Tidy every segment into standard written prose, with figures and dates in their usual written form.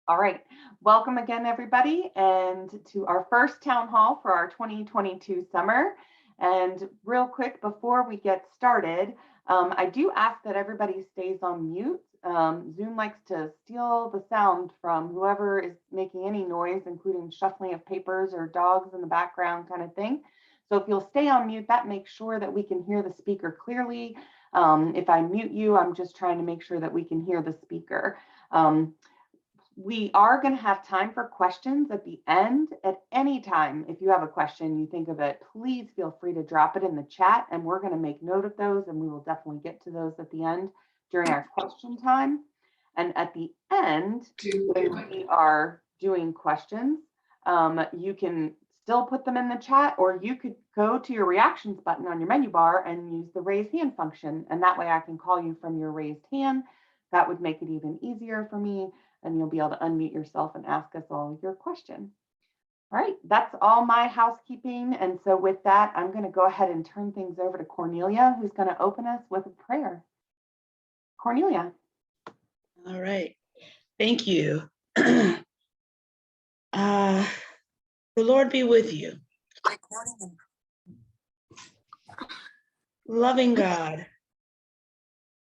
All right, welcome again, everybody, and to our first town hall for our 2022 summer. And real quick, before we get started, I do ask that everybody stays on mute. Zoom likes to steal the sound from whoever is making any noise, including shuffling of papers or dogs in the background kind of thing. So if you'll stay on mute, that makes sure that we can hear the speaker clearly. If I mute you, I'm just trying to make sure that we can hear the speaker. We are going to have time for questions at the end. At any time, if you have a question, you think of it, please feel free to drop it in the chat, and we're going to make note of those, and we will definitely get to those at the end during our question time. And at the end, when we are doing questions, you can still put them in the chat, or you could go to your reactions button on your menu bar and use the raise hand function. And that way I can call you from your raised hand. That would make it even easier for me, and you'll be able to unmute yourself and ask us all your question. All right, that's all my housekeeping. And so with that, I'm going to go ahead and turn things over to Cornelia, who's going to open us with a prayer. Cornelia. All right, thank you. The Lord be with you. Loving God,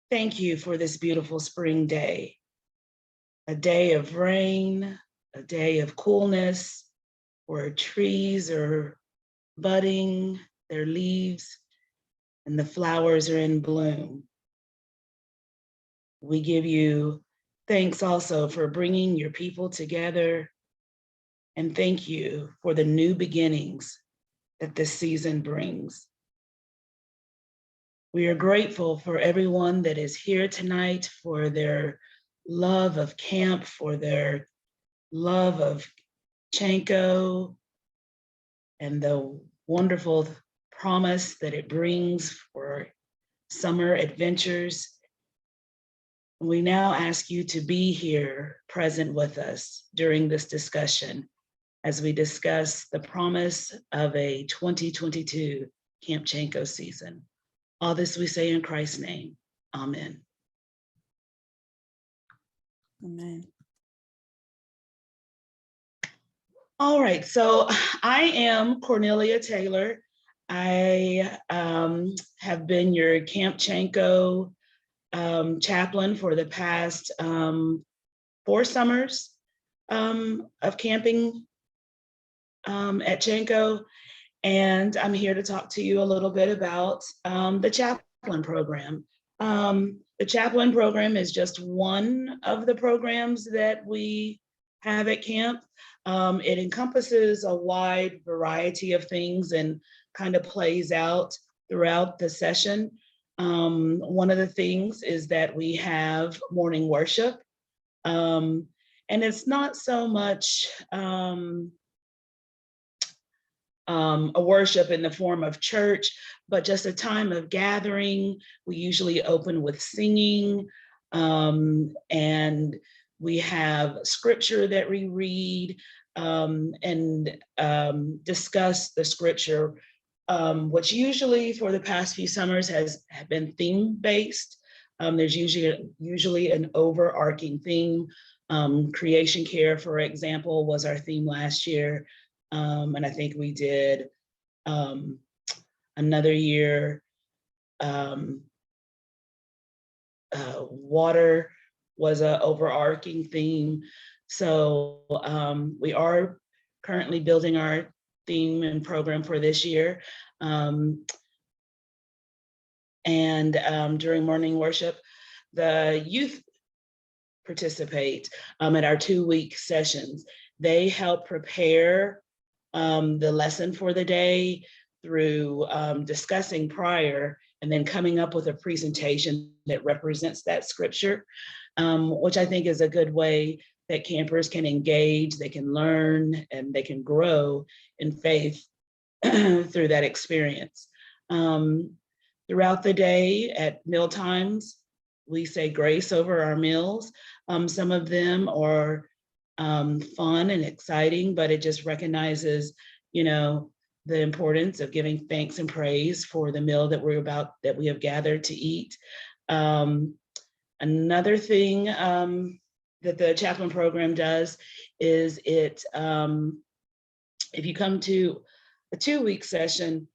thank you for this beautiful spring day. A day of rain, a day of coolness, where trees are budding, their leaves, and the flowers are in bloom. We give you thanks also for bringing your people together, and thank you for the new beginnings that this season brings. We are grateful for everyone that is here tonight, for their love of camp, for their love of Chanko, and the wonderful promise that it brings for summer adventures. We now ask you to be here present with us during this discussion as we discuss the promise of a 2022 Camp Chanko season. All this we say in Christ's name, amen. Amen. All right, so I am Cornelia Taylor. I have been your Camp Chanko chaplain for the past 4 summers of camping at Chanko, and I'm here to talk to you a little bit about the chaplain program. The chaplain program is just one of the programs that we have at camp. It encompasses a wide variety of things and kind of plays out throughout the session. One of the things is that we have morning worship, and it's not so much a worship in the form of church, but just a time of gathering. We usually open with singing, and we have scripture that we read and discuss the scripture, which usually for the past few summers has been theme-based. There's usually an overarching theme. Creation care, for example, was our theme last year. And I think we did another year, water was an overarching theme. So we are currently building our theme and program for this year. And during morning worship, the youth participate at our 2-week sessions. They help prepare the lesson for the day through discussing prior and then coming up with a presentation that represents that scripture, which I think is a good way that campers can engage, they can learn, and they can grow in faith through that experience. Throughout the day at meal times, we say grace over our meals. Some of them are fun and exciting, but it just recognizes, the importance of giving thanks and praise for the meal that that we have gathered to eat. Another thing that the chaplain program does is it, if you come to a 2-week session,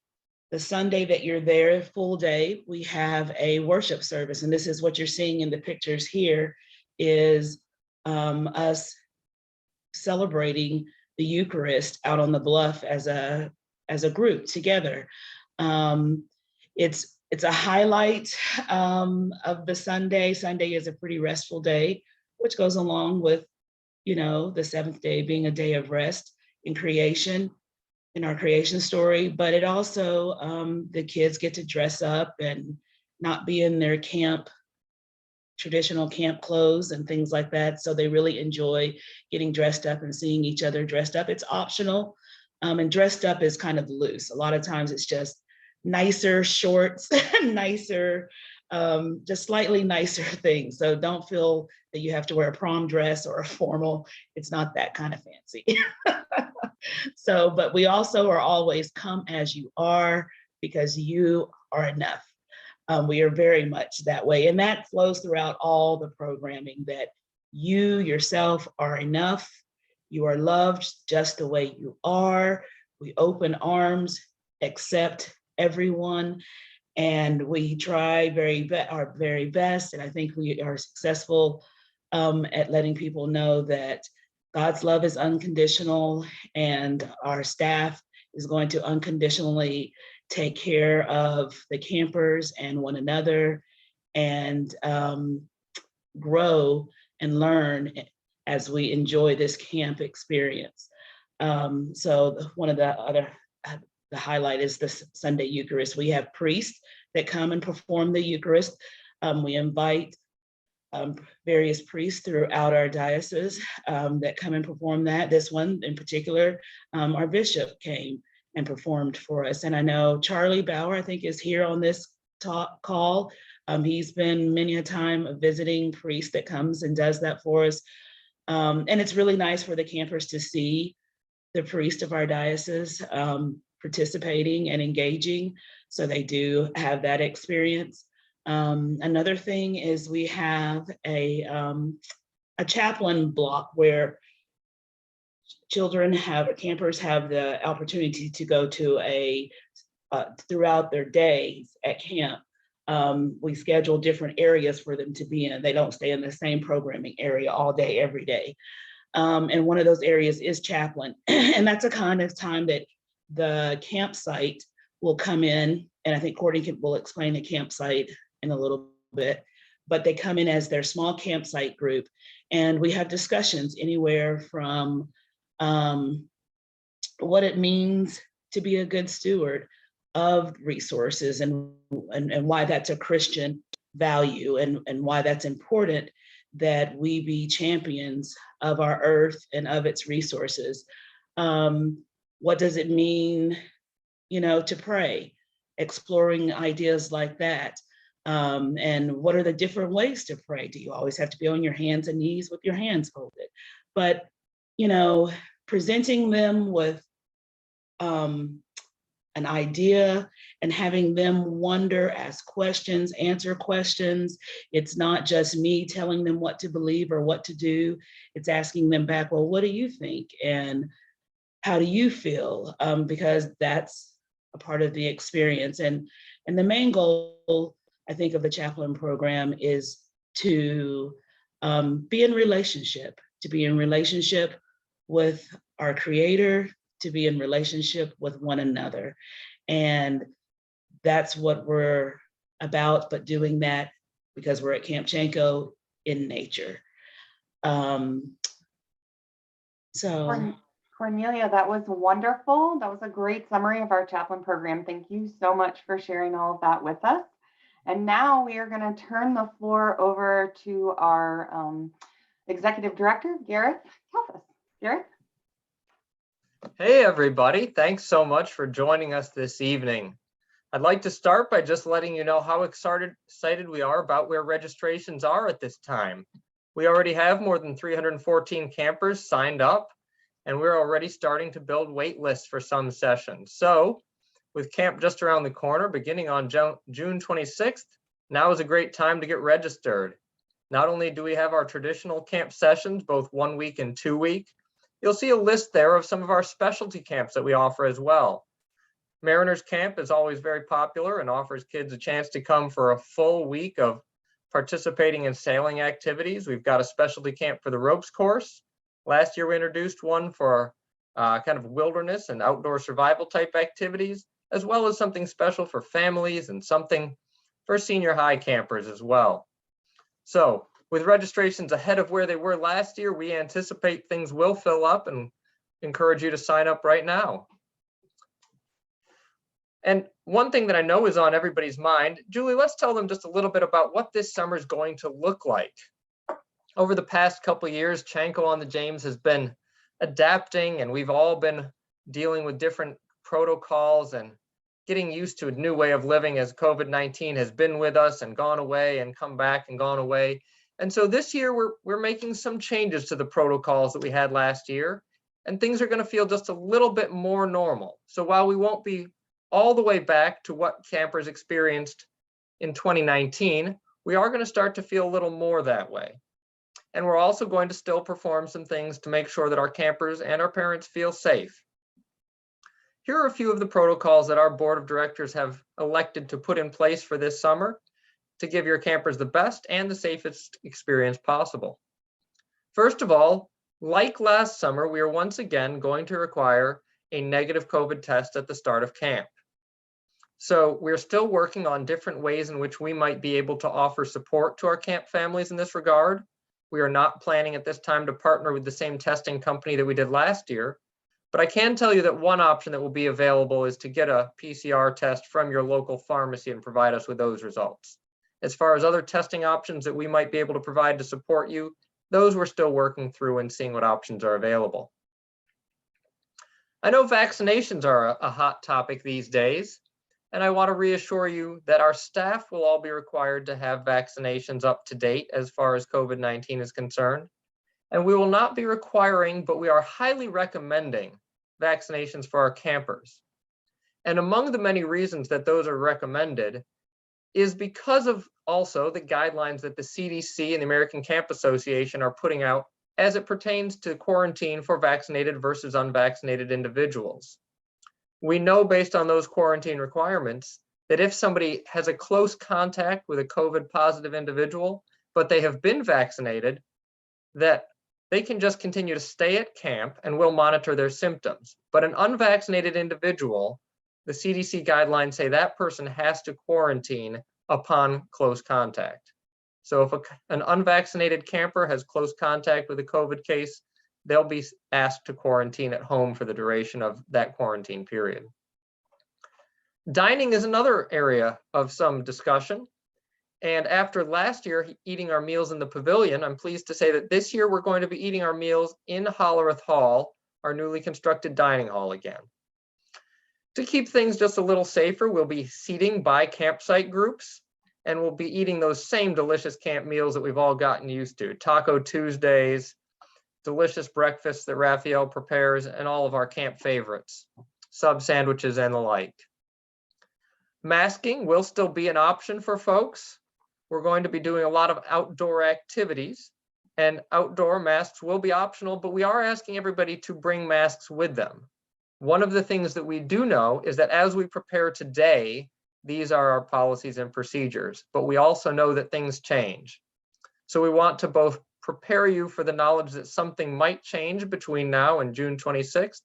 the Sunday that you're there, full day, we have a worship service. And this is what you're seeing in the pictures here is us celebrating the Eucharist out on the bluff as a group together. It's a highlight of the Sunday. Sunday is a pretty restful day, which goes along with, you know, the 7th day being a day of rest in creation, in our creation story. But it also, the kids get to dress up and not be in their traditional camp clothes and things like that. So they really enjoy getting dressed up and seeing each other dressed up. It's optional, and dressed up is kind of loose. A lot of times it's just nicer shorts, nicer, just slightly nicer things. So don't feel that you have to wear a prom dress or a formal. It's not that kind of fancy. So, but we also are always come as you are, because you are enough. We are very much that way. And that flows throughout all the programming, that you yourself are enough. You are loved just the way you are. We open arms, accept everyone, and we try our very best. And I think we are successful at letting people know that God's love is unconditional, and our staff is going to unconditionally take care of the campers and one another, and grow and learn as we enjoy this camp experience. So one of the highlight is the Sunday Eucharist. We have priests that come and perform the Eucharist. We invite various priests throughout our diocese that come and perform that. This one in particular, our bishop came and performed for us. And I know Charlie Bauer, I think, is here on this call. He's been many a time a visiting priest that comes and does that for us. And it's really nice for the campers to see the priest of our diocese participating and engaging. So they do have that experience. Another thing is we have a chaplain block where campers have the opportunity to go to throughout their days at camp. We schedule different areas for them to be in. They don't stay in the same programming area all day, every day. And one of those areas is chaplain. And that's a kind of time that the campsite will come in. And I think Courtney will explain the campsite in a little bit, but they come in as their small campsite group. And we have discussions anywhere from what it means to be a good steward of resources, and why that's a Christian value, and why that's important that we be champions of our earth and of its resources. What does it mean, to pray? Exploring ideas like that. And what are the different ways to pray? Do you always have to be on your hands and knees with your hands folded? But, presenting them with an idea and having them wonder, ask questions, answer questions. It's not just me telling them what to believe or what to do. It's asking them back, well, what do you think? And how do you feel? Because that's a part of the experience. And the main goal, I think, of the chaplain program is to be in relationship with our Creator, to be in relationship with one another. And that's what we're about, but doing that because we're at Camp Chanko in nature. Cornelia, that was wonderful. That was a great summary of our chaplain program. Thank you so much for sharing all of that with us. And now we are going to turn the floor over to our Executive Director, Gareth Kalfas. Gareth? Hey, everybody. Thanks so much for joining us this evening. I'd like to start by just letting you know how excited we are about where registrations are at this time. We already have more than 314 campers signed up, and we're already starting to build wait lists for some sessions. So with camp just around the corner, beginning on June 26th, now is a great time to get registered. Not only do we have our traditional camp sessions, both 1 week and 2 week, you'll see a list there of some of our specialty camps that we offer as well. Mariners Camp is always very popular and offers kids a chance to come for a full week of participating in sailing activities. We've got a specialty camp for the ropes course. Last year, we introduced one for kind of wilderness and outdoor survival type activities, as well as something special for families and something for senior high campers as well. So with registrations ahead of where they were last year, we anticipate things will fill up and encourage you to sign up right now. And one thing that I know is on everybody's mind, Julie, let's tell them just a little bit about what this summer is going to look like. Over the past couple of years, Chanko on the James has been adapting, and we've all been dealing with different protocols and getting used to a new way of living as COVID-19 has been with us and gone away and come back and gone away. And so this year we're making some changes to the protocols that we had last year, and things are going to feel just a little bit more normal. So while we won't be all the way back to what campers experienced in 2019, we are going to start to feel a little more that way. And we're also going to still perform some things to make sure that our campers and our parents feel safe. Here are a few of the protocols that our board of directors have elected to put in place for this summer to give your campers the best and the safest experience possible. First of all, like last summer, we are once again going to require a negative COVID test at the start of camp. So we're still working on different ways in which we might be able to offer support to our camp families in this regard. We are not planning at this time to partner with the same testing company that we did last year, but I can tell you that one option that will be available is to get a PCR test from your local pharmacy and provide us with those results. As far as other testing options that we might be able to provide to support you, those we're still working through and seeing what options are available. I know vaccinations are a hot topic these days, and I want to reassure you that our staff will all be required to have vaccinations up to date as far as COVID-19 is concerned. And we will not be requiring, but we are highly recommending vaccinations for our campers. And among the many reasons that those are recommended is because of also the guidelines that the CDC and the American Camp Association are putting out as it pertains to quarantine for vaccinated versus unvaccinated individuals. We know based on those quarantine requirements that if somebody has a close contact with a COVID positive individual, but they have been vaccinated, that they can just continue to stay at camp and we'll monitor their symptoms. But an unvaccinated individual, the CDC guidelines say that person has to quarantine upon close contact. So if an unvaccinated camper has close contact with a COVID case, they'll be asked to quarantine at home for the duration of that quarantine period. Dining is another area of some discussion. And after last year eating our meals in the pavilion, I'm pleased to say that this year we're going to be eating our meals in Hollerith Hall, our newly constructed dining hall again. To keep things just a little safer, we'll be seating by campsite groups, and we'll be eating those same delicious camp meals that we've all gotten used to. Taco Tuesdays, delicious breakfasts that Raphael prepares, and all of our camp favorites, sub sandwiches and the like. Masking will still be an option for folks. We're going to be doing a lot of outdoor activities, and outdoor masks will be optional, but we are asking everybody to bring masks with them. One of the things that we do know is that as we prepare today, these are our policies and procedures, but we also know that things change. So we want to both prepare you for the knowledge that something might change between now and June 26th.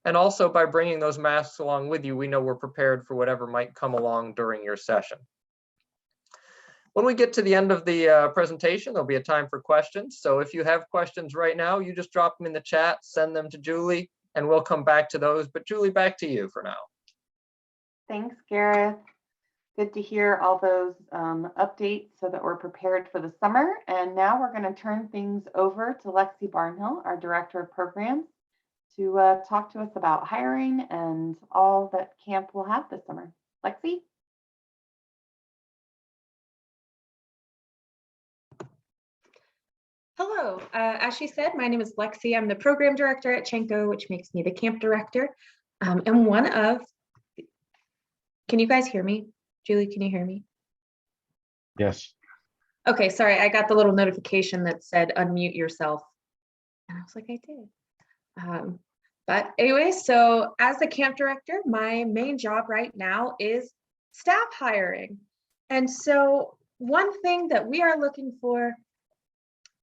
And also by bringing those masks along with you, we know we're prepared for whatever might come along during your session. When we get to the end of the presentation, there'll be a time for questions. So if you have questions right now, you just drop them in the chat, send them to Julie, and we'll come back to those. But Julie, back to you for now. Thanks, Gareth. Good to hear all those updates so that we're prepared for the summer. And now we're going to turn things over to Lexi Barnhill, our Director of Programs, to talk to us about hiring and all that camp will have this summer. Lexi? Hello, as she said, my name is Lexi. I'm the Program Director at Chanko, which makes me the Camp Director. And one of, can you guys hear me? Julie, can you hear me? Yes. Okay, sorry, I got the little notification that said unmute yourself. And I was like, I did. But anyway, so as the camp director, my main job right now is staff hiring. And so one thing that we are looking for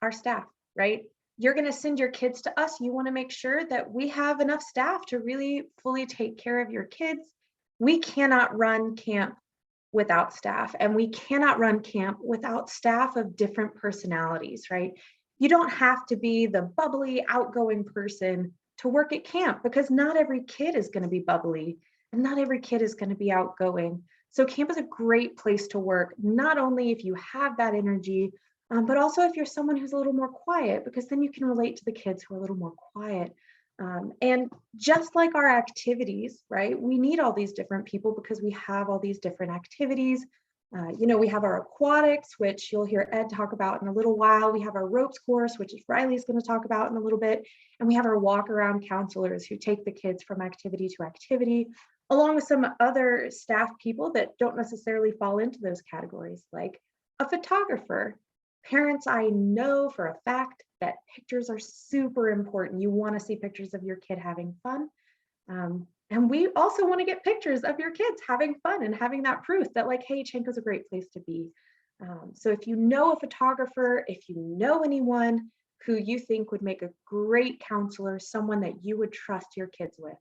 are staff, right? You're going to send your kids to us. You want to make sure that we have enough staff to really fully take care of your kids. We cannot run camp without staff, and we cannot run camp without staff of different personalities, right? You don't have to be the bubbly, outgoing person to work at camp, because not every kid is going to be bubbly and not every kid is going to be outgoing. So camp is a great place to work, not only if you have that energy, but also if you're someone who's a little more quiet, because then you can relate to the kids who are a little more quiet. And just like our activities, right? We need all these different people because we have all these different activities. We have our aquatics, which you'll hear Ed talk about in a little while. We have our ropes course, which is Riley's going to talk about in a little bit. And we have our walk around counselors who take the kids from activity to activity, along with some other staff people that don't necessarily fall into those categories, like a photographer. Parents, I know for a fact that pictures are super important. You want to see pictures of your kid having fun. And we also want to get pictures of your kids having fun and having that proof that, like, hey, Chenko's a great place to be. So if you know a photographer, if you know anyone who you think would make a great counselor, someone that you would trust your kids with,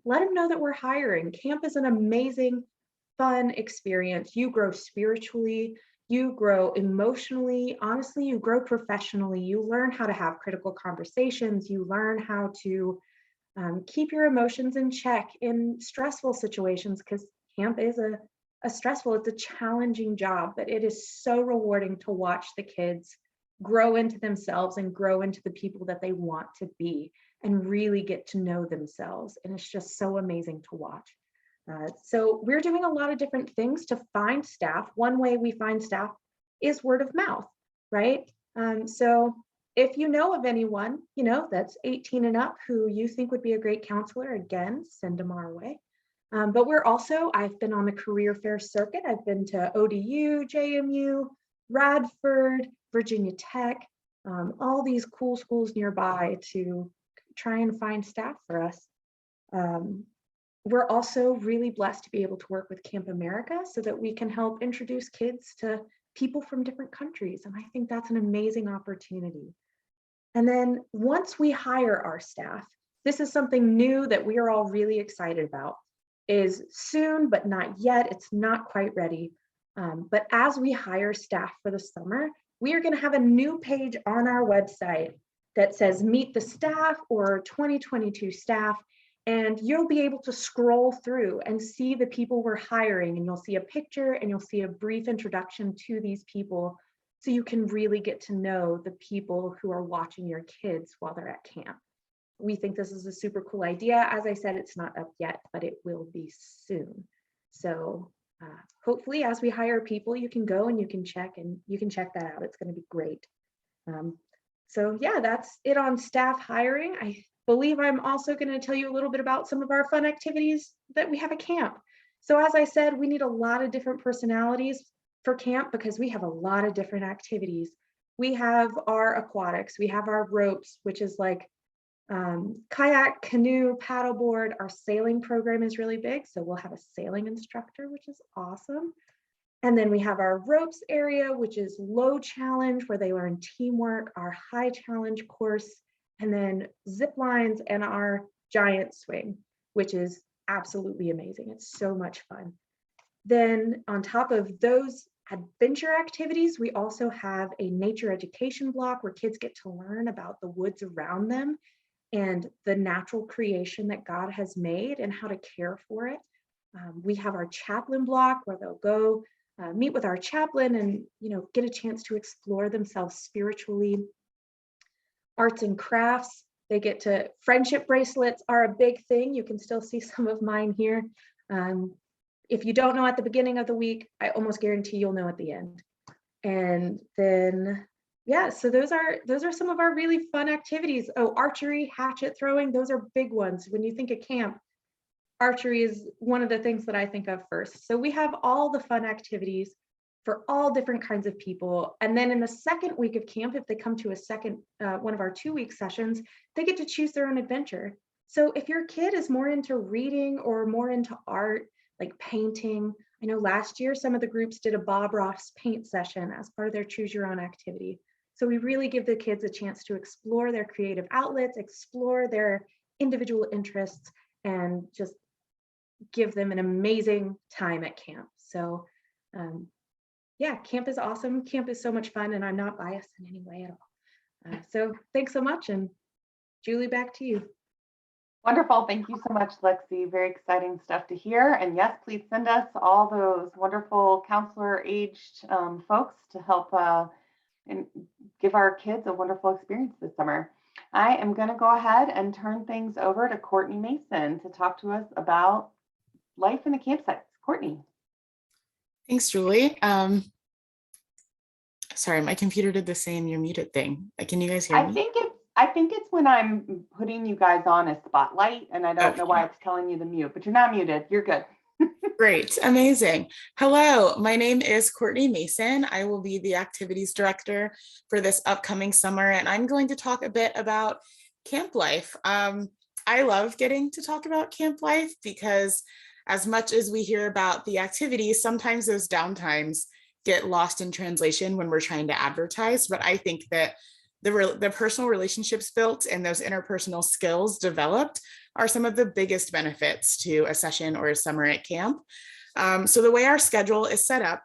let them know that we're hiring. Camp is an amazing, fun experience. You grow spiritually, you grow emotionally, honestly, you grow professionally. You learn how to have critical conversations. You learn how to keep your emotions in check in stressful situations, because camp is a stressful, it's a challenging job, but it is so rewarding to watch the kids grow into themselves and grow into the people that they want to be and really get to know themselves. And it's just so amazing to watch. So we're doing a lot of different things to find staff. One way we find staff is word of mouth, right? So if you know of anyone, that's 18 and up who you think would be a great counselor, again, send them our way. But I've been on the career fair circuit. I've been to ODU, JMU, Radford, Virginia Tech, all these cool schools nearby to try and find staff for us. We're also really blessed to be able to work with Camp America so that we can help introduce kids to people from different countries. And I think that's an amazing opportunity. And then once we hire our staff, this is something new that we are all really excited about, is soon, but not yet. It's not quite ready. But as we hire staff for the summer, we are going to have a new page on our website that says Meet the Staff or 2022 Staff. And you'll be able to scroll through and see the people we're hiring, and you'll see a picture and you'll see a brief introduction to these people, so you can really get to know the people who are watching your kids while they're at camp. We think this is a super cool idea. As I said, it's not up yet, but it will be soon. So hopefully as we hire people, you can go and you can check that out. It's going to be great. So yeah, that's it on staff hiring. I believe I'm also going to tell you a little bit about some of our fun activities that we have at camp. So as I said, we need a lot of different personalities for camp because we have a lot of different activities. We have our aquatics, we have our ropes, which is like kayak, canoe, paddleboard. Our sailing program is really big, so we'll have a sailing instructor, which is awesome. And then we have our ropes area, which is low challenge, where they learn teamwork, our high challenge course, and then zip lines and our giant swing, which is absolutely amazing. It's so much fun. Then on top of those adventure activities, we also have a nature education block where kids get to learn about the woods around them and the natural creation that God has made and how to care for it. We have our chaplain block where they'll go meet with our chaplain and get a chance to explore themselves spiritually. Arts and crafts, they get to, friendship bracelets are a big thing. You can still see some of mine here. If you don't know at the beginning of the week, I almost guarantee you'll know at the end. And then, yeah, so those are some of our really fun activities. Oh, archery, hatchet throwing, those are big ones. When you think of camp, archery is one of the things that I think of first. So we have all the fun activities for all different kinds of people. And then in the second week of camp, if they come to a second, one of our 2-week sessions, they get to choose their own adventure. So if your kid is more into reading or more into art, like painting, I know last year some of the groups did a Bob Ross paint session as part of their choose your own activity. So we really give the kids a chance to explore their creative outlets, explore their individual interests, and just give them an amazing time at camp. So yeah, camp is awesome. Camp is so much fun, and I'm not biased in any way at all. So thanks so much. And Julie, back to you. Wonderful. Thank you so much, Lexi. Very exciting stuff to hear. And yes, please send us all those wonderful counselor-aged folks to help and give our kids a wonderful experience this summer. I am going to go ahead and turn things over to Courtney Mason to talk to us about life in the campsites. Courtney. Thanks, Julie. Sorry, my computer did the same you're muted thing. Can you guys hear me? I think it's when I'm putting you guys on a spotlight, and I don't know why it's telling you to mute, but you're not muted. You're good. Great, amazing. Hello, my name is Courtney Mason. I will be the activities director for this upcoming summer, and I'm going to talk a bit about camp life. I love getting to talk about camp life because as much as we hear about the activities, sometimes those downtimes get lost in translation when we're trying to advertise. But I think that the personal relationships built and those interpersonal skills developed are some of the biggest benefits to a session or a summer at camp. So the way our schedule is set up,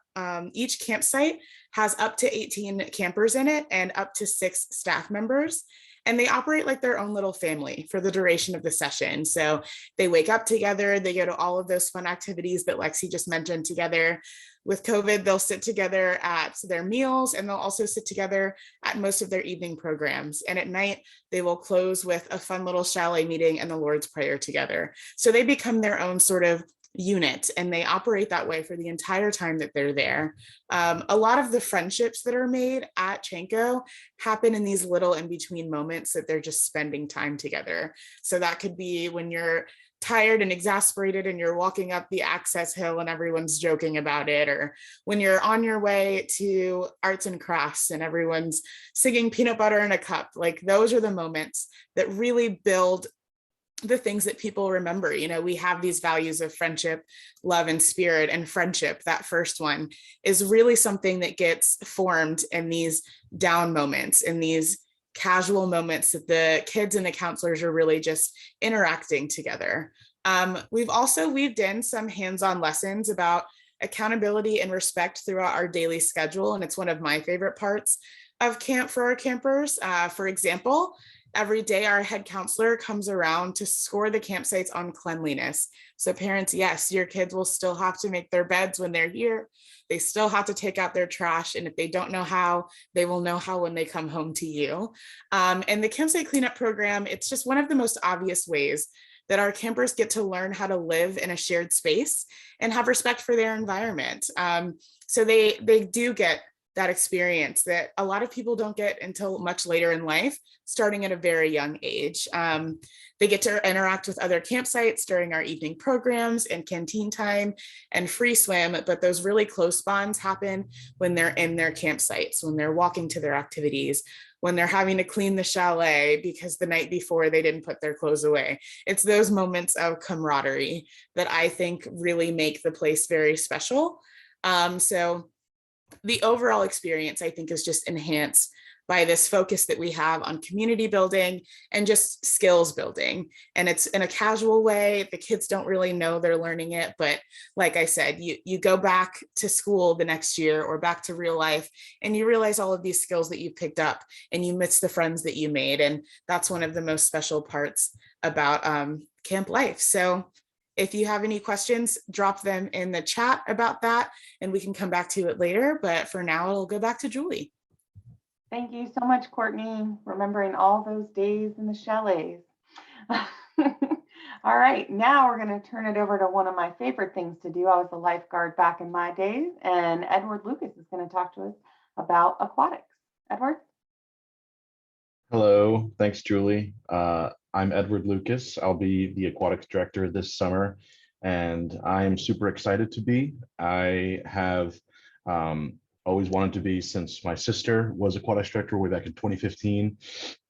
each campsite has up to 18 campers in it and up to 6 staff members. And they operate like their own little family for the duration of the session. So they wake up together, they go to all of those fun activities that Lexi just mentioned together. With COVID, they'll sit together at their meals, and they'll also sit together at most of their evening programs. And at night, they will close with a fun little chalet meeting and the Lord's Prayer together. So they become their own sort of unit, and they operate that way for the entire time that they're there. A lot of the friendships that are made at Chanko happen in these little in-between moments that they're just spending time together. So that could be when you're tired and exasperated and you're walking up the access hill and everyone's joking about it, or when you're on your way to arts and crafts and everyone's singing Peanut Butter in a Cup. Like, those are the moments that really build the things that people remember. You know, we have these values of friendship, love, and spirit, and friendship, that first one, is really something that gets formed in these down moments, in these casual moments that the kids and the counselors are really just interacting together. We've also weaved in some hands-on lessons about accountability and respect throughout our daily schedule, and it's one of my favorite parts of camp for our campers. For example, every day our head counselor comes around to score the campsites on cleanliness. So parents, yes, your kids will still have to make their beds when they're here. They still have to take out their trash. And if they don't know how, they will know how when they come home to you. And the campsite cleanup program, it's just one of the most obvious ways that our campers get to learn how to live in a shared space and have respect for their environment. So they do get that experience that a lot of people don't get until much later in life, starting at a very young age. They get to interact with other campsites during our evening programs and canteen time and free swim, but those really close bonds happen when they're in their campsites, when they're walking to their activities, when they're having to clean the chalet because the night before they didn't put their clothes away. It's those moments of camaraderie that I think really make the place very special. So the overall experience, I think, is just enhanced by this focus that we have on community building and just skills building. And it's in a casual way. The kids don't really know they're learning it. But like I said, you go back to school the next year or back to real life, and you realize all of these skills that you picked up, and you miss the friends that you made. And that's one of the most special parts about camp life. So if you have any questions, drop them in the chat about that, and we can come back to it later. But for now, it'll go back to Julie. Thank you so much, Courtney, remembering all those days in the chalets. All right, now we're going to turn it over to one of my favorite things to do. I was a lifeguard back in my days, and Edward Lucas is going to talk to us about aquatics. Edward? Hello, thanks, Julie. I'm Edward Lucas. I'll be the aquatics director this summer, and I'm super excited to be. I have Always wanted to be since my sister was aquatics director way back in 2015,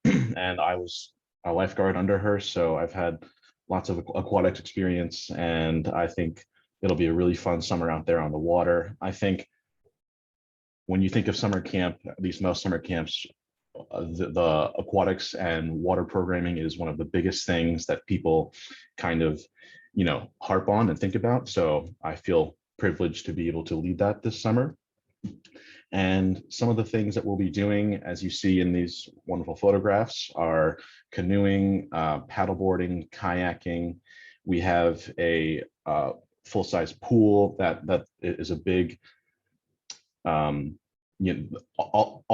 and I was a lifeguard under her. So I've had lots of aquatics experience, and I think it'll be a really fun summer out there on the water. I think when you think of summer camp, at least most summer camps, the aquatics and water programming is one of the biggest things that people kind of, harp on and think about. So I feel privileged to be able to lead that this summer. And some of the things that we'll be doing, as you see in these wonderful photographs, are canoeing, paddleboarding, kayaking. We have a full-size pool that is a big, all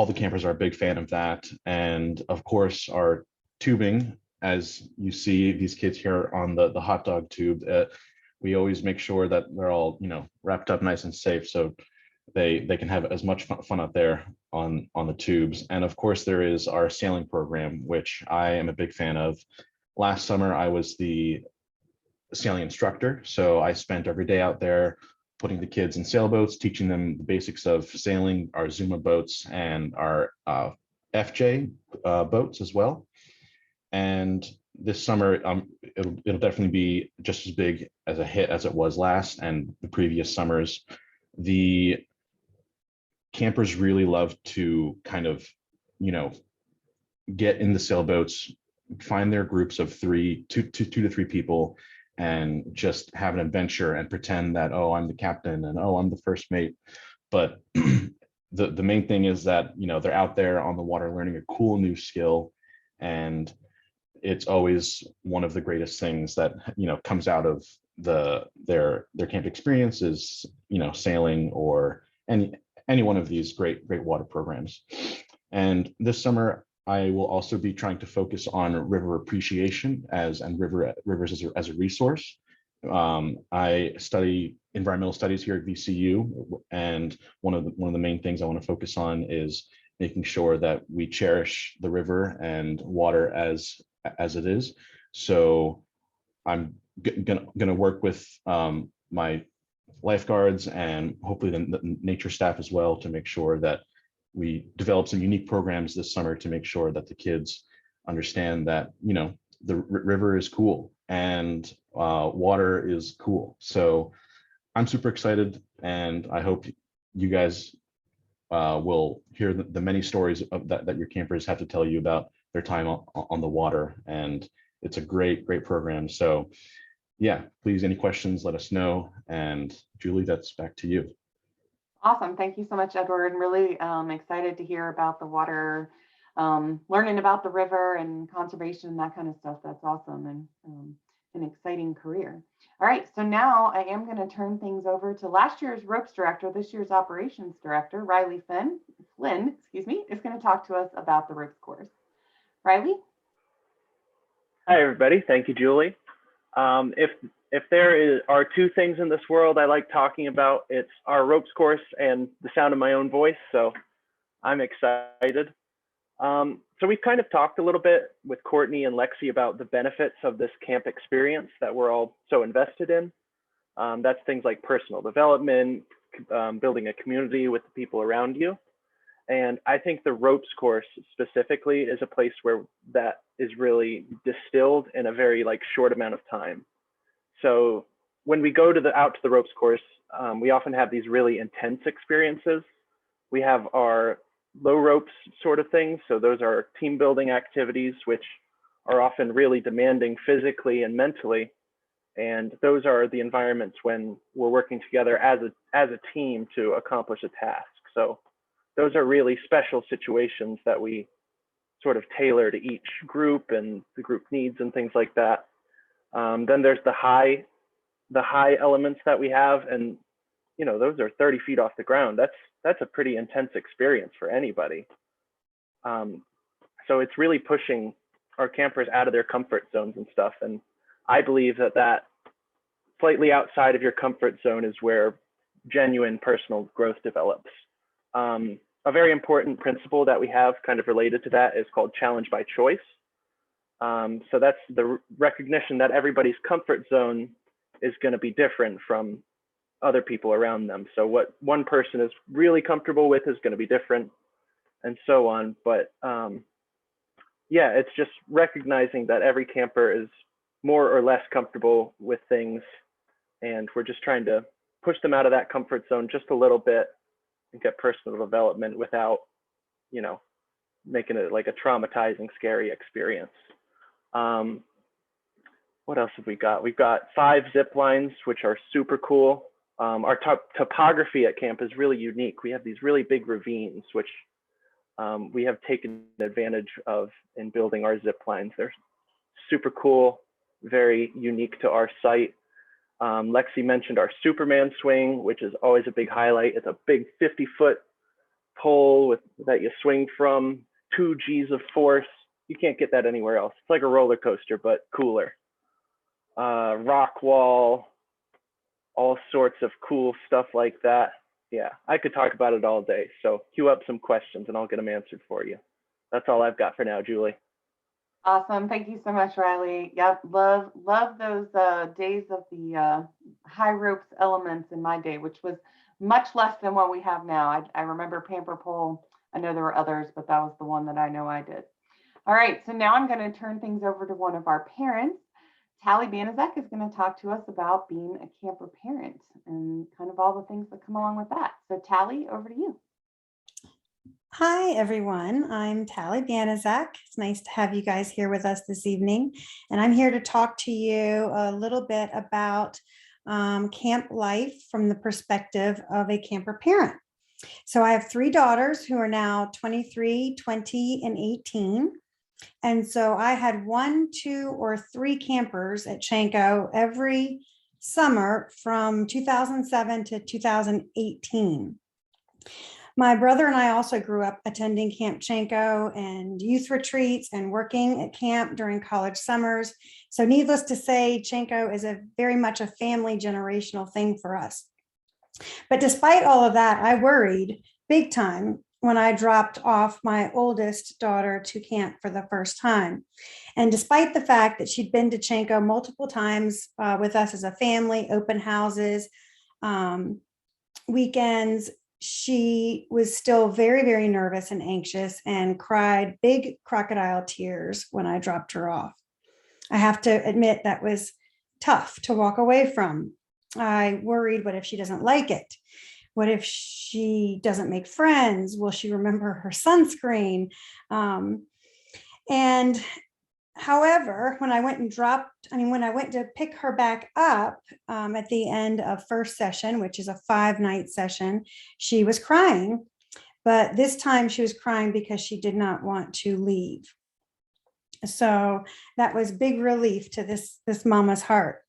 the campers are a big fan of that. And of course, our tubing, as you see these kids here on the hot dog tube, we always make sure that they're all, wrapped up nice and safe, so they can have as much fun out there on the tubes. And of course, there is our sailing program, which I am a big fan of. Last summer, I was the sailing instructor, so I spent every day out there putting the kids in sailboats, teaching them the basics of sailing, our Zuma boats and our FJ boats as well. And this summer, it'll definitely be just as big as a hit as it was last and the previous summers. The campers really love to kind of, get in the sailboats, find their groups of two to three people, and just have an adventure and pretend that, oh, I'm the captain and oh, I'm the first mate. But the main thing is that, they're out there on the water learning a cool new skill. And it's always one of the greatest things that, comes out of their camp experience is, sailing or any one of these great water programs. And this summer, I will also be trying to focus on river appreciation and rivers as a resource. I study environmental studies here at VCU, and one of the main things I want to focus on is making sure that we cherish the river and water as it is. So I'm gonna work with my lifeguards and hopefully the nature staff as well to make sure that we develop some unique programs this summer to make sure that the kids understand that, the river is cool and water is cool. So I'm super excited, and I hope you guys will hear the many stories of that your campers have to tell you about their time on the water. And it's a great program. So yeah, please, any questions, let us know. And Julie, that's back to you. Awesome. Thank you so much, Edward. I'm really excited to hear about the water, learning about the river and conservation and that kind of stuff. That's awesome, and an exciting career. All right, so now I am going to turn things over to last year's ropes director, this year's operations director, Riley Flynn, is going to talk to us about the ropes course. Riley? Hi, everybody. Thank you, Julie. If there are two things in this world I like talking about, it's our ropes course and the sound of my own voice. So I'm excited. So we've kind of talked a little bit with Courtney and Lexi about the benefits of this camp experience that we're all so invested in. That's things like personal development, building a community with the people around you. And I think the ropes course specifically is a place where that is really distilled in a very short amount of time. So when we go out to the ropes course, we often have these really intense experiences. We have our low ropes sort of things. So those are team building activities, which are often really demanding physically and mentally. And those are the environments when we're working together as a team to accomplish a task. So those are really special situations that we sort of tailor to each group and the group needs and things like that. Then there's the high elements that we have, and those are 30 feet off the ground. That's a pretty intense experience for anybody. So it's really pushing our campers out of their comfort zones and stuff. And I believe that slightly outside of your comfort zone is where genuine personal growth develops. A very important principle that we have kind of related to that is called challenge by choice. So that's the recognition that everybody's comfort zone is going to be different from other people around them. So what one person is really comfortable with is going to be different, and so on. But yeah, it's just recognizing that every camper is more or less comfortable with things, and we're just trying to push them out of that comfort zone just a little bit and get personal development without, you know, making it like a traumatizing, scary experience. What else have we got? We've got 5 zip lines, which are super cool. Our topography at camp is really unique. We have these really big ravines, which we have taken advantage of in building our zip lines. They're super cool, very unique to our site. Lexi mentioned our Superman swing, which is always a big highlight. It's a big 50-foot pole that you swing from, 2 G's of force. You can't get that anywhere else. It's like a roller coaster, but cooler. Rock wall, all sorts of cool stuff like that. Yeah, I could talk about it all day. So queue up some questions and I'll get them answered for you. That's all I've got for now, Julie. Awesome. Thank you so much, Riley. Yep. Love those days of the high ropes elements in my day, which was much less than what we have now. I remember Pamper Pole. I know there were others, but that was the one that I know I did. All right. So now I'm going to turn things over to one of our parents. Tally Banaszak is going to talk to us about being a camper parent and kind of all the things that come along with that. So Tally, over to you. Hi, everyone. I'm Tally Banaszak. It's nice to have you guys here with us this evening. And I'm here to talk to you a little bit about camp life from the perspective of a camper parent. So I have 3 daughters who are now 23, 20, and 18. And so I had 1, 2, or 3 campers at Chanko every summer from 2007 to 2018. My brother and I also grew up attending Camp Chanko and youth retreats and working at camp during college summers. So needless to say, Chanko is very much a family generational thing for us. But despite all of that, I worried big time when I dropped off my oldest daughter to camp for the first time. And despite the fact that she'd been to Chanko multiple times with us as a family, open houses, weekends, she was still very, very nervous and anxious and cried big crocodile tears when I dropped her off. I have to admit that was tough to walk away from. I worried, what if she doesn't like it? What if she doesn't make friends? Will she remember her sunscreen? And however, when I went to pick her back up at the end of first session, which is a 5-night session, she was crying. But this time she was crying because she did not want to leave. So that was big relief to this mama's heart.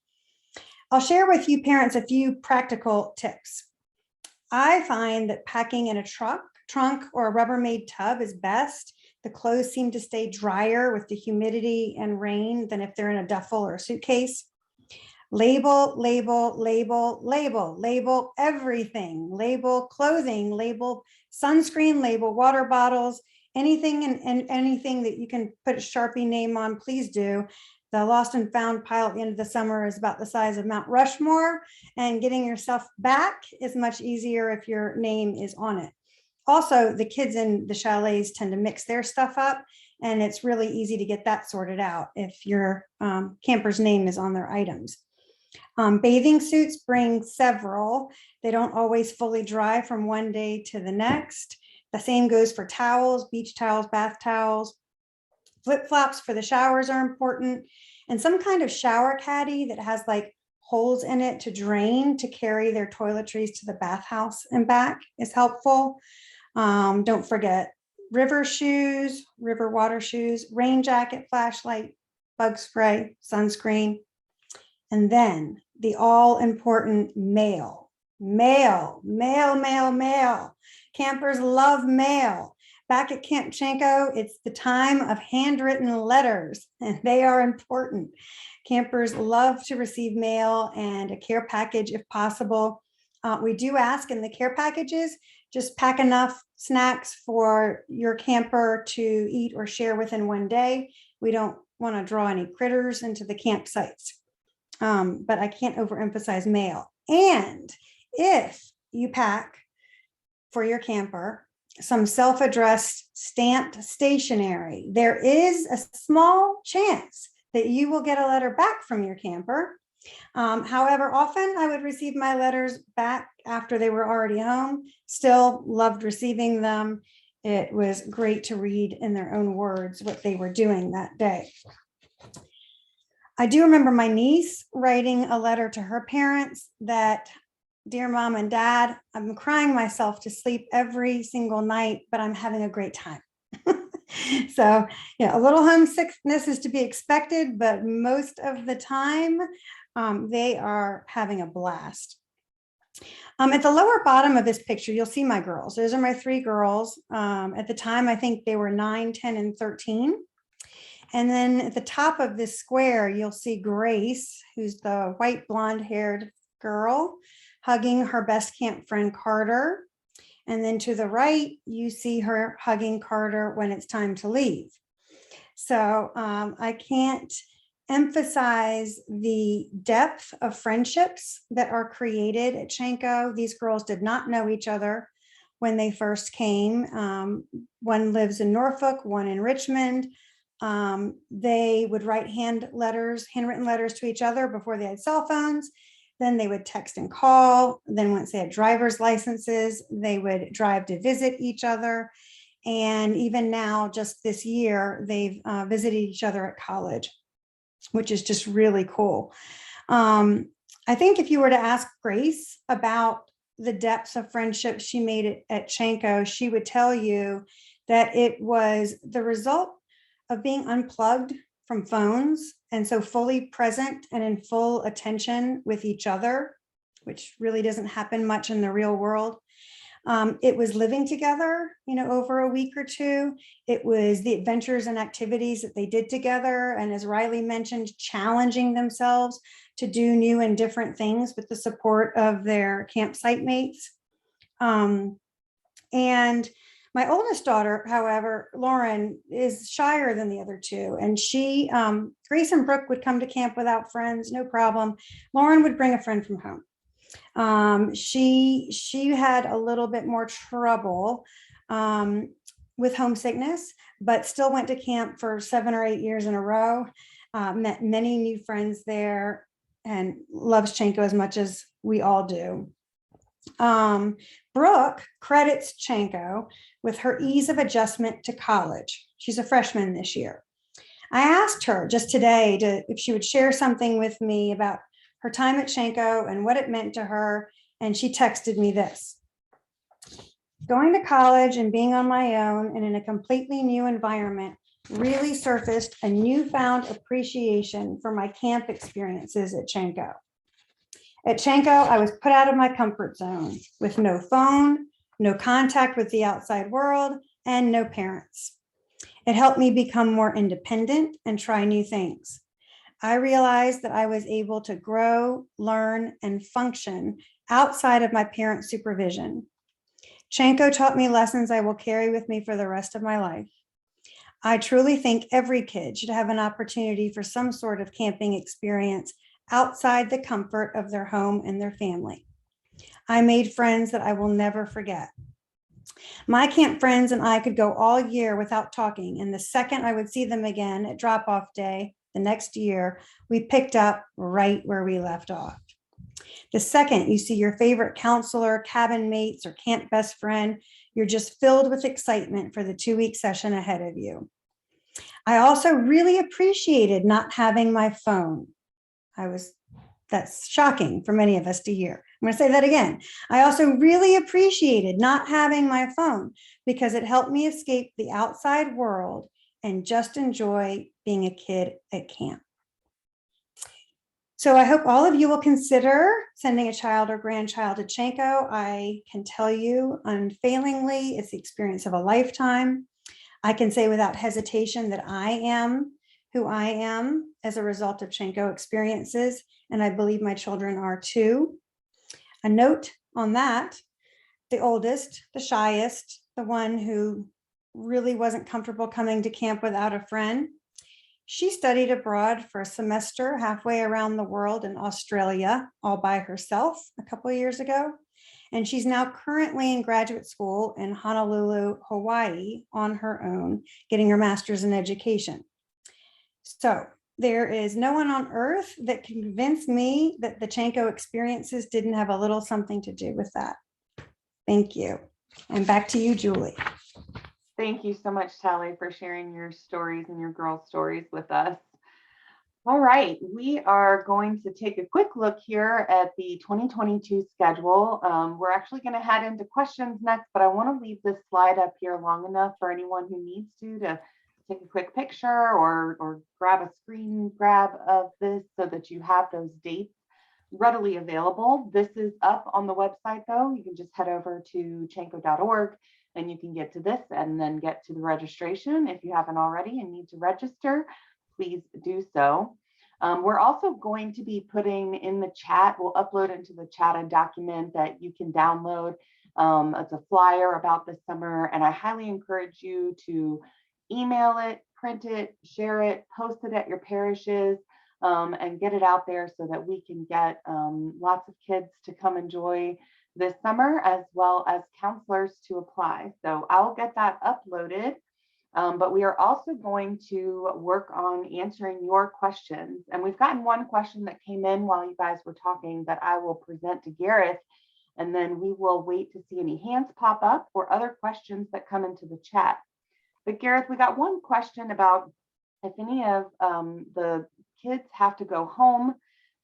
I'll share with you parents a few practical tips. I find that packing in a trunk or a Rubbermaid tub is best. The clothes seem to stay drier with the humidity and rain than if they're in a duffel or a suitcase. Label, label, label, label, label everything. Label clothing, label sunscreen, label water bottles, anything and anything that you can put a Sharpie name on, please do. The lost and found pile at the end of the summer is about the size of Mount Rushmore, and getting yourself back is much easier if your name is on it. Also, the kids in the chalets tend to mix their stuff up, and it's really easy to get that sorted out if your camper's name is on their items. Bathing suits, bring several. They don't always fully dry from one day to the next. The same goes for towels, beach towels, bath towels. Flip-flops for the showers are important, and some kind of shower caddy that has like holes in it to drain to carry their toiletries to the bathhouse and back is helpful. Don't forget river shoes, river water shoes, rain jacket, flashlight, bug spray, sunscreen, and then the all-important mail. Mail. Campers love mail. Back at Camp Chanko, it's the time of handwritten letters, and they are important. Campers love to receive mail and a care package if possible. We do ask in the care packages, just pack enough snacks for your camper to eat or share within one day. We don't want to draw any critters into the campsites, but I can't overemphasize mail. And If you pack for your camper some self-addressed stamped stationery, there is a small chance that you will get a letter back from your camper. However, often I would receive my letters back after they were already home. Still loved receiving them. It was great to read in their own words what they were doing that day. I do remember my niece writing a letter to her parents that, "Dear Mom and Dad, I'm crying myself to sleep every single night, but I'm having a great time." So, yeah, a little homesickness is to be expected, but most of the time they are having a blast. At the lower bottom of this picture, you'll see my girls. Those are my 3 girls. At the time, I think they were 9, 10, and 13. And then at the top of this square, you'll see Grace, who's the white blonde-haired girl, hugging her best camp friend, Carter. And then to the right, you see her hugging Carter when it's time to leave. So I can't emphasize the depth of friendships that are created at Chanko. These girls did not know each other when they first came. One lives in Norfolk, one in Richmond. They would write handwritten letters to each other before they had cell phones. Then they would text and call. Then once they had driver's licenses, they would drive to visit each other. And even now, just this year, they've visited each other at college, which is just really cool. I think if you were to ask Grace about the depths of friendship she made at Chanko, she would tell you that it was the result of being unplugged from phones and so fully present and in full attention with each other, which really doesn't happen much in the real world. It was living together, over a week or two. It was the adventures and activities that they did together. And as Riley mentioned, challenging themselves to do new and different things with the support of their campsite mates. And my oldest daughter, however, Lauren, is shyer than the other 2. And Grace and Brooke would come to camp without friends, no problem. Lauren would bring a friend from home. She had a little bit more trouble with homesickness, but still went to camp for 7 or 8 years in a row, met many new friends there, and loves Chanko as much as we all do. Brooke credits Chanko with her ease of adjustment to college. She's a freshman this year. I asked her just today if she would share something with me about her time at Chanko and what it meant to her. And she texted me this: "Going to college and being on my own and in a completely new environment really surfaced a newfound appreciation for my camp experiences at Chanko. At Chanko, I was put out of my comfort zone with no phone, no contact with the outside world, and no parents. It helped me become more independent and try new things. I realized that I was able to grow, learn, and function outside of my parents' supervision. Chanko taught me lessons I will carry with me for the rest of my life. I truly think every kid should have an opportunity for some sort of camping experience outside the comfort of their home and their family. I made friends that I will never forget. My camp friends and I could go all year without talking, and the second I would see them again at drop-off day the next year, we picked up right where we left off. The second you see your favorite counselor, cabin mates, or camp best friend, you're just filled with excitement for the 2-week session ahead of you. I also really appreciated not having my phone. That's shocking for many of us to hear. I'm going to say that again. I also really appreciated not having my phone because it helped me escape the outside world and just enjoy being a kid at camp. So I hope all of you will consider sending a child or grandchild to Chanko. I can tell you unfailingly, it's the experience of a lifetime. I can say without hesitation that I am who I am as a result of Chanko experiences, and I believe my children are too. A note on that: the oldest, the shyest, the one who really wasn't comfortable coming to camp without a friend, She studied abroad for a semester halfway around the world in Australia, all by herself a couple of years ago. And she's now currently in graduate school in Honolulu, Hawaii on her own, getting her master's in education. So there is no one on earth that can convince me that the Chanko experiences didn't have a little something to do with that. Thank you. And back to you, Julie. Thank you so much, Tally, for sharing your stories and your girls' stories with us. All right, we are going to take a quick look here at the 2022 schedule. We're actually going to head into questions next, but I want to leave this slide up here long enough for anyone who needs to take a quick picture or grab a screen grab of this so that you have those dates readily available. This is up on the website though. You can just head over to chanko.org and you can get to this and then get to the registration. If you haven't already and need to register, please do so. We're also going to be putting in the chat, we'll upload into the chat a document that you can download. It's a flyer about this summer, and I highly encourage you to email it, print it, share it, post it at your parishes, and get it out there so that we can get lots of kids to come enjoy this summer, as well as counselors to apply. So I'll get that uploaded. But we are also going to work on answering your questions. And we've gotten one question that came in while you guys were talking that I will present to Gareth. And then we will wait to see any hands pop up or other questions that come into the chat. But Gareth, we got one question about if any of the kids have to go home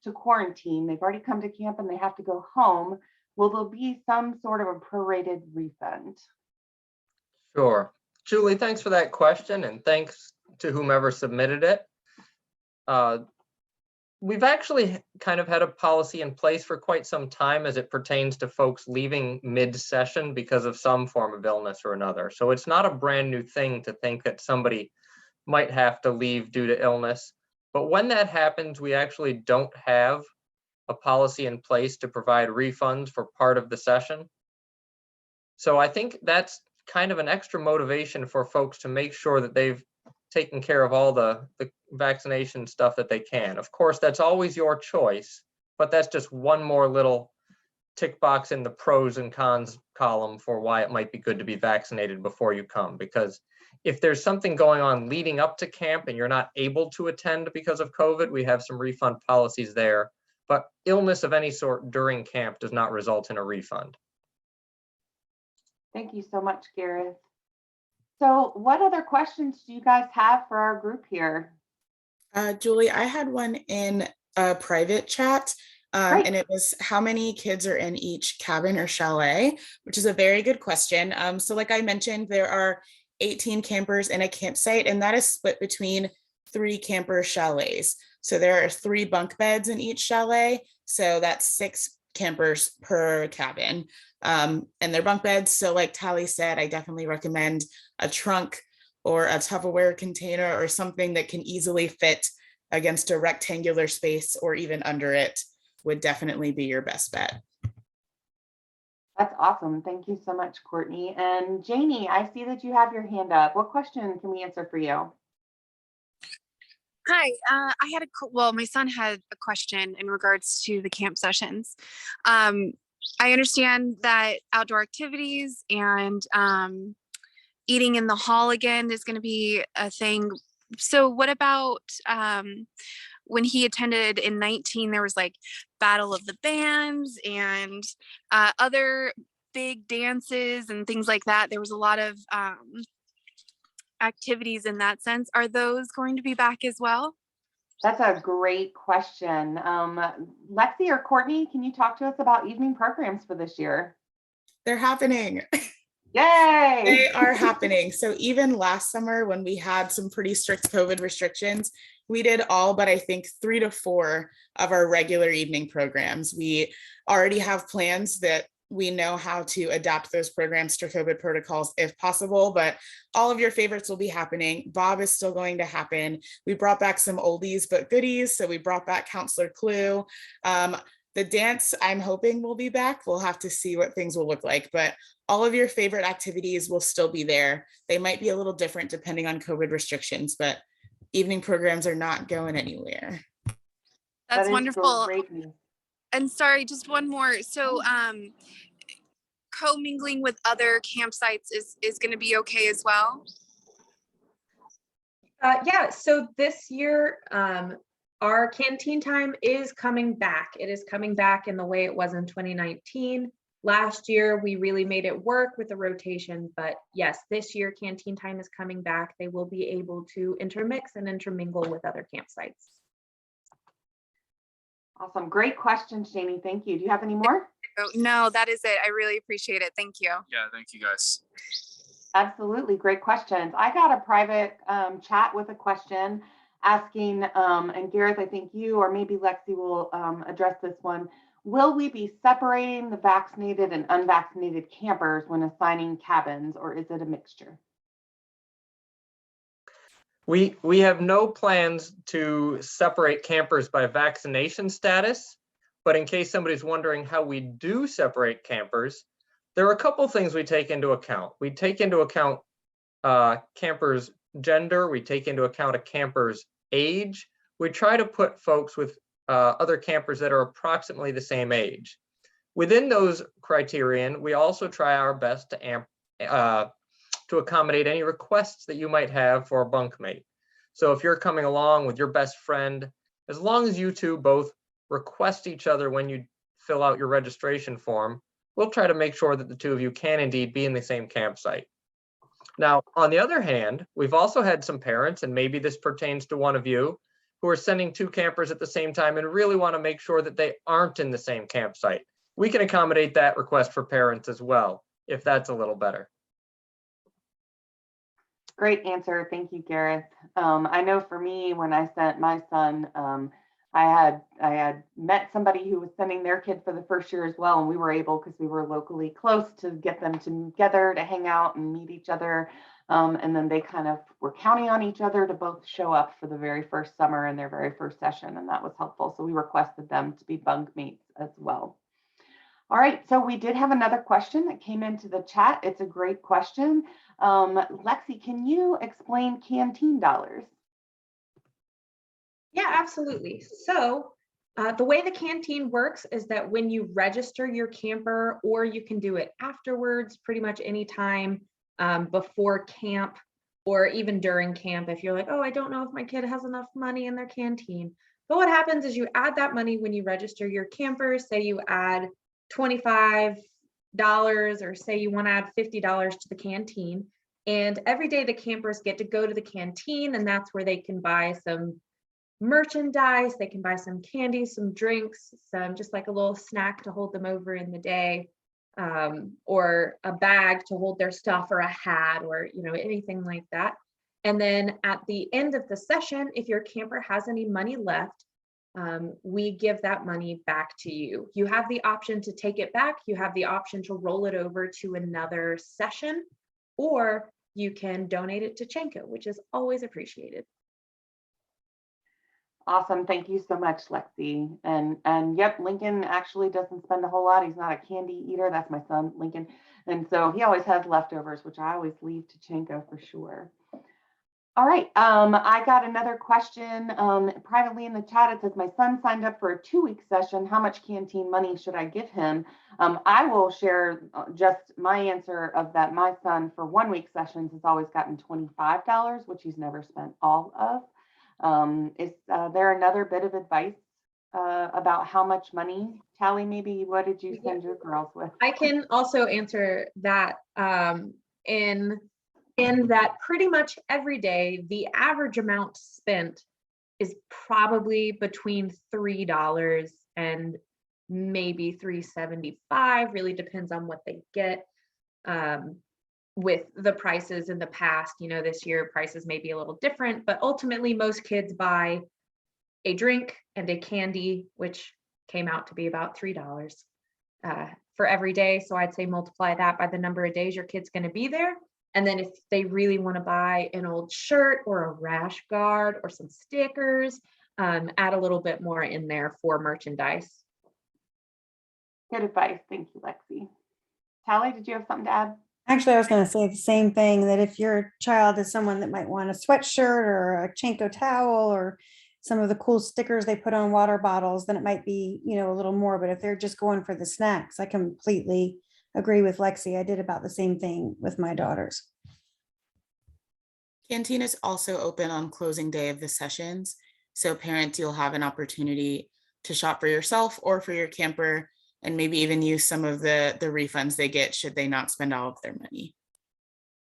to quarantine. They've already come to camp and they have to go home. Will there be some sort of a prorated refund? Sure. Julie, thanks for that question, and thanks to whomever submitted it. We've actually kind of had a policy in place for quite some time as it pertains to folks leaving mid-session because of some form of illness or another. So it's not a brand new thing to think that somebody might have to leave due to illness. But when that happens, we actually don't have a policy in place to provide refunds for part of the session. So I think that's kind of an extra motivation for folks to make sure that they've taken care of all the vaccination stuff that they can. Of course, that's always your choice, but that's just one more little tick box in the pros and cons column for why it might be good to be vaccinated before you come. Because if there's something going on leading up to camp and you're not able to attend because of COVID, we have some refund policies there. But illness of any sort during camp does not result in a refund. Thank you so much, Gareth. So what other questions do you guys have for our group here? Julie, I had one in a private chat, and it was how many kids are in each cabin or chalet, which is a very good question. So like I mentioned, there are 18 campers in a campsite, and that is split between 3 camper chalets. So there are 3 bunk beds in each chalet. So that's 6 campers per cabin, and they're bunk beds. So like Tally said, I definitely recommend a trunk or a Tupperware container or something that can easily fit against a rectangular space or even under it would definitely be your best bet. That's awesome. Thank you so much, Courtney. And Janie, I see that you have your hand up. What question can we answer for you? Hi, I had my son had a question in regards to the camp sessions. I understand that outdoor activities and eating in the hall again is going to be a thing. So what about when he attended in 19, there was like Battle of the Bands and other big dances and things like that. There was a lot of activities in that sense. Are those going to be back as well? That's a great question. Lexi or Courtney, can you talk to us about evening programs for this year? They're happening. Yay! They are happening. So even last summer when we had some pretty strict COVID restrictions, we did all but I think 3 to 4 of our regular evening programs. We already have plans that we know how to adapt those programs to COVID protocols if possible, but all of your favorites will be happening. Bob is still going to happen. We brought back some oldies but goodies. So we brought back Counselor Clue. The dance, I'm hoping will be back. We'll have to see what things will look like, but all of your favorite activities will still be there. They might be a little different depending on COVID restrictions, but evening programs are not going anywhere. That That's is wonderful. great news. And sorry, just one more. So co-mingling with other campsites is going to be okay as well? Yeah, so this year, our canteen time is coming back. It is coming back in the way it was in 2019. Last year, we really made it work with the rotation, but yes, this year canteen time is coming back. They will be able to intermix and intermingle with other campsites. Awesome. Great question, Shani. Thank you. Do you have any more? Oh, no, that is it. I really appreciate it. Thank you. Yeah, thank you guys. Absolutely. Great questions. I got a private chat with a question asking, and Gareth, I think you or maybe Lexi will address this one. Will we be separating the vaccinated and unvaccinated campers when assigning cabins, or is it a mixture? We have no plans to separate campers by vaccination status, but in case somebody's wondering how we do separate campers, there are a couple things we take into account. We take into account campers' gender. We take into account a camper's age. We try to put folks with other campers that are approximately the same age. Within those criterion, we also try our best to accommodate any requests that you might have for a bunkmate. So if you're coming along with your best friend, as long as you two both request each other when you fill out your registration form, we'll try to make sure that the two of you can indeed be in the same campsite. Now, on the other hand, we've also had some parents, and maybe this pertains to one of you, who are sending two campers at the same time and really want to make sure that they aren't in the same campsite. We can accommodate that request for parents as well, if that's a little better. Great answer. Thank you, Gareth. I know for me, when I sent my son, I had met somebody who was sending their kid for the first year as well, and we were able, because we were locally close, to get them together to hang out and meet each other. And then they kind of were counting on each other to both show up for the very first summer and their very first session, and that was helpful. So we requested them to be bunkmates as well. All right, so we did have another question that came into the chat. It's a great question. Lexi, can you explain Canteen Dollars? Yeah, absolutely. So the way the canteen works is that when you register your camper, or you can do it afterwards, pretty much anytime before camp or even during camp, if you're like, oh, I don't know if my kid has enough money in their canteen. But what happens is you add that money when you register your camper. Say you add $25, or say you want to add $50 to the canteen. And every day the campers get to go to the canteen, and that's where they can buy some merchandise, they can buy some candy, some drinks, some just like a little snack to hold them over in the day, or a bag to hold their stuff, or a hat, or anything like that. And then at the end of the session, if your camper has any money left, we give that money back to you. You have the option to take it back, you have the option to roll it over to another session, or you can donate it to Chenko, which is always appreciated. Awesome. Thank you so much, Lexi. And yep, Lincoln actually doesn't spend a whole lot. He's not a candy eater. That's my son, Lincoln. And so he always has leftovers, which I always leave to Chenko for sure. All right. I got another question privately in the chat. It says, my son signed up for a 2-week session. How much canteen money should I give him? I will share just my answer of that. My son for 1-week sessions has always gotten $25, which he's never spent all of. Is there another bit of advice about how much money? Tally, maybe what did you send your girls with? I can also answer that in that pretty much every day, the average amount spent is probably between $3 and maybe $3.75, really depends on what they get. With the prices in the past, this year prices may be a little different, but ultimately most kids buy a drink and a candy, which came out to be about $3 for every day. So I'd say multiply that by the number of days your kid's going to be there. And then if they really want to buy an old shirt or a rash guard or some stickers, add a little bit more in there for merchandise. Good advice. Thank you, Lexi. Tally, did you have something to add? Actually, I was going to say the same thing, that if your child is someone that might want a sweatshirt or a Chenko towel or some of the cool stickers they put on water bottles, then it might be, a little more. But if they're just going for the snacks, I completely agree with Lexi. I did about the same thing with my daughters. Canteen is also open on closing day of the sessions. So parents, you'll have an opportunity to shop for yourself or for your camper, and maybe even use some of the refunds they get should they not spend all of their money.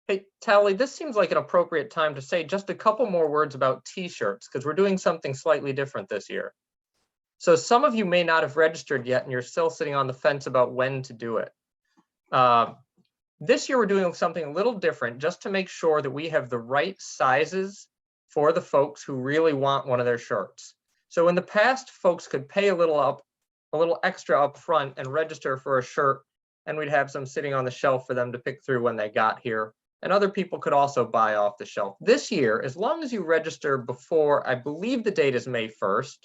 Hey, Tally, this seems like an appropriate time to say just a couple more words about T-shirts, because we're doing something slightly different this year. So some of you may not have registered yet, and you're still sitting on the fence about when to do it. This year, we're doing something a little different just to make sure that we have the right sizes for the folks who really want one of their shirts. So in the past, folks could pay a little extra up front and register for a shirt, and we'd have some sitting on the shelf for them to pick through when they got here. And other people could also buy off the shelf. This year, as long as you register before, I believe the date is May 1st,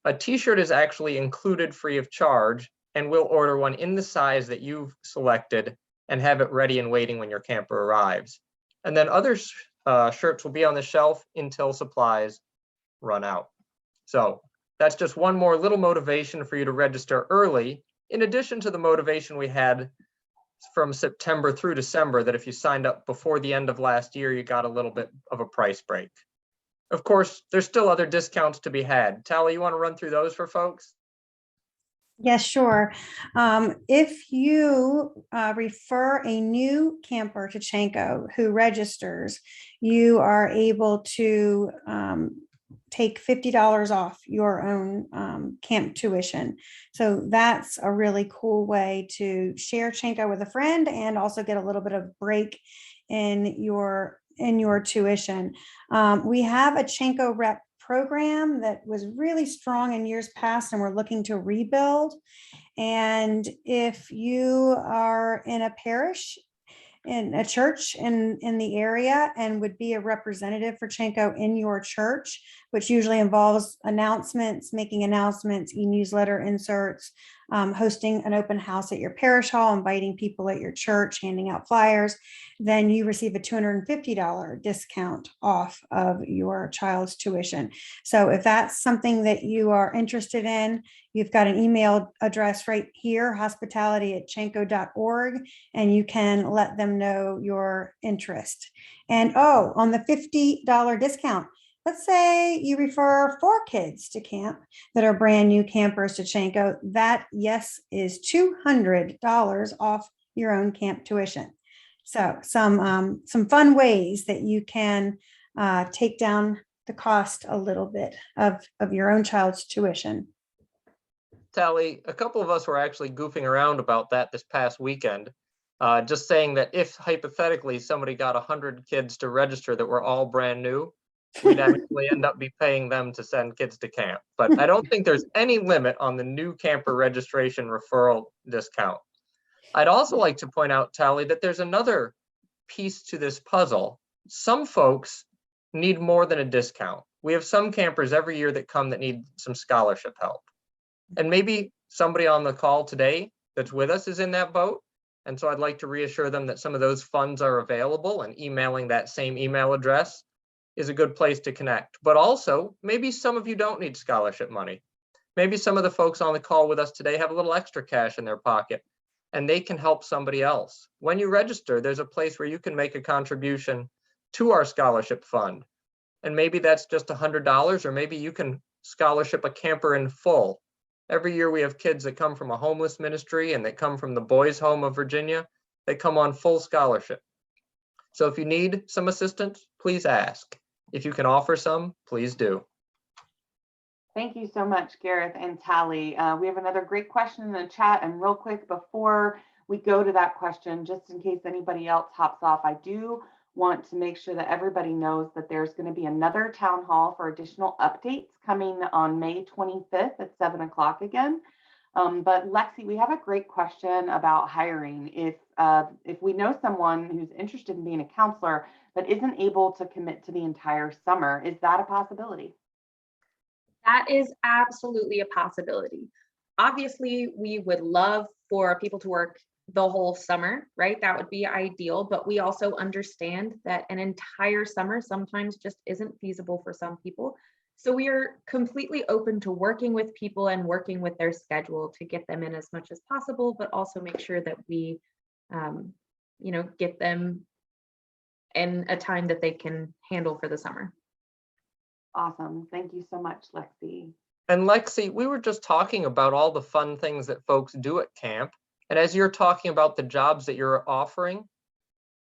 a T-shirt is actually included free of charge, and we'll order one in the size that you've selected and have it ready and waiting when your camper arrives. And then other shirts will be on the shelf until supplies run out. So that's just one more little motivation for you to register early, in addition to the motivation we had from September through December, that if you signed up before the end of last year, you got a little bit of a price break. Of course, there's still other discounts to be had. Tally, you want to run through those for folks? Yes, sure. If you refer a new camper to Chenko who registers, you are able to take $50 off your own camp tuition. So that's a really cool way to share Chenko with a friend and also get a little bit of break in your tuition. We have a Chenko rep program that was really strong in years past, and we're looking to rebuild. And if you are in a parish, in a church in the area, and would be a representative for Chenko in your church, which usually involves announcements, making announcements, e-newsletter inserts, hosting an open house at your parish hall, inviting people at your church, handing out flyers, then you receive a $250 discount off of your child's tuition. So if that's something that you are interested in, you've got an email address right here, hospitality@chenko.org, and you can let them know your interest. And on the $50 discount, let's say you refer 4 kids to camp that are brand new campers to Chenko, that, yes, is $200 off your own camp tuition. So some fun ways that you can take down the cost a little bit of your own child's tuition. Tally, a couple of us were actually goofing around about that this past weekend, just saying that if hypothetically somebody got 100 kids to register that were all brand new, we'd actually end up be paying them to send kids to camp. But I don't think there's any limit on the new camper registration referral discount. I'd also like to point out, Tally, that there's another piece to this puzzle. Some folks need more than a discount. We have some campers every year that come that need some scholarship help. And maybe somebody on the call today that's with us is in that boat. And so I'd like to reassure them that some of those funds are available, and emailing that same email address is a good place to connect. But also, maybe some of you don't need scholarship money. Maybe some of the folks on the call with us today have a little extra cash in their pocket, and they can help somebody else. When you register, there's a place where you can make a contribution to our scholarship fund. And maybe that's just $100, or maybe you can scholarship a camper in full. Every year we have kids that come from a homeless ministry and that come from the Boys Home of Virginia. They come on full scholarship. So if you need some assistance, please ask. If you can offer some, please do. Thank you so much, Gareth and Tally. We have another great question in the chat. And real quick, before we go to that question, just in case anybody else hops off, I do want to make sure that everybody knows that there's going to be another town hall for additional updates coming on May 25th at 7 o'clock again. But Lexi, we have a great question about hiring. If we know someone who's interested in being a counselor but isn't able to commit to the entire summer, is that a possibility? That is absolutely a possibility. Obviously, we would love for people to work the whole summer, right? That would be ideal, but we also understand that an entire summer sometimes just isn't feasible for some people. So we are completely open to working with people and working with their schedule to get them in as much as possible, but also make sure that we, get them in a time that they can handle for the summer. Awesome. Thank you so much, Lexi. And Lexi, we were just talking about all the fun things that folks do at camp. And as you're talking about the jobs that you're offering,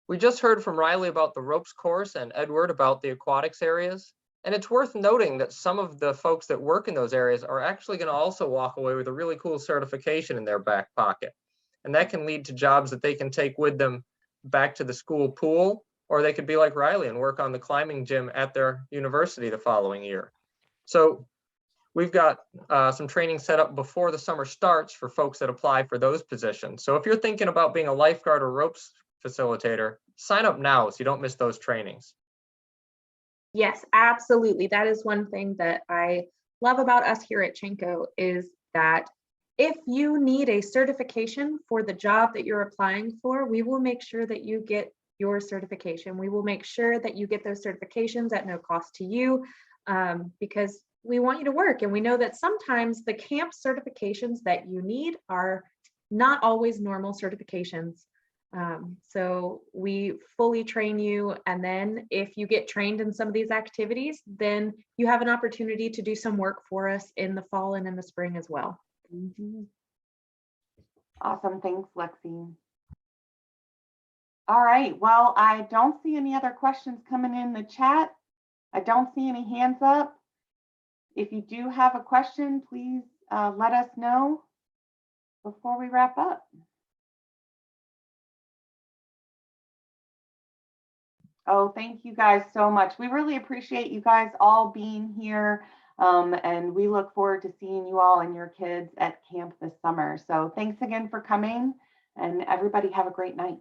we just heard from Riley about the ropes course and Edward about the aquatics areas. And it's worth noting that some of the folks that work in those areas are actually going to also walk away with a really cool certification in their back pocket. And that can lead to jobs that they can take with them back to the school pool, or they could be like Riley and work on the climbing gym at their university the following year. So we've got some training set up before the summer starts for folks that apply for those positions. So if you're thinking about being a lifeguard or ropes facilitator, sign up now so you don't miss those trainings. Yes, absolutely. That is one thing that I love about us here at Chenko is that if you need a certification for the job that you're applying for, we will make sure that you get your certification. We will make sure that you get those certifications at no cost to you, because we want you to work. And we know that sometimes the camp certifications that you need are not always normal certifications. So we fully train you. And then if you get trained in some of these activities, then you have an opportunity to do some work for us in the fall and in the spring as well. Mm-hmm. Awesome. Thanks, Lexi. All right. Well, I don't see any other questions coming in the chat. I don't see any hands up. If you do have a question, please let us know before we wrap up. Oh, thank you guys so much. We really appreciate you guys all being here. And we look forward to seeing you all and your kids at camp this summer. So thanks again for coming, and everybody have a great night.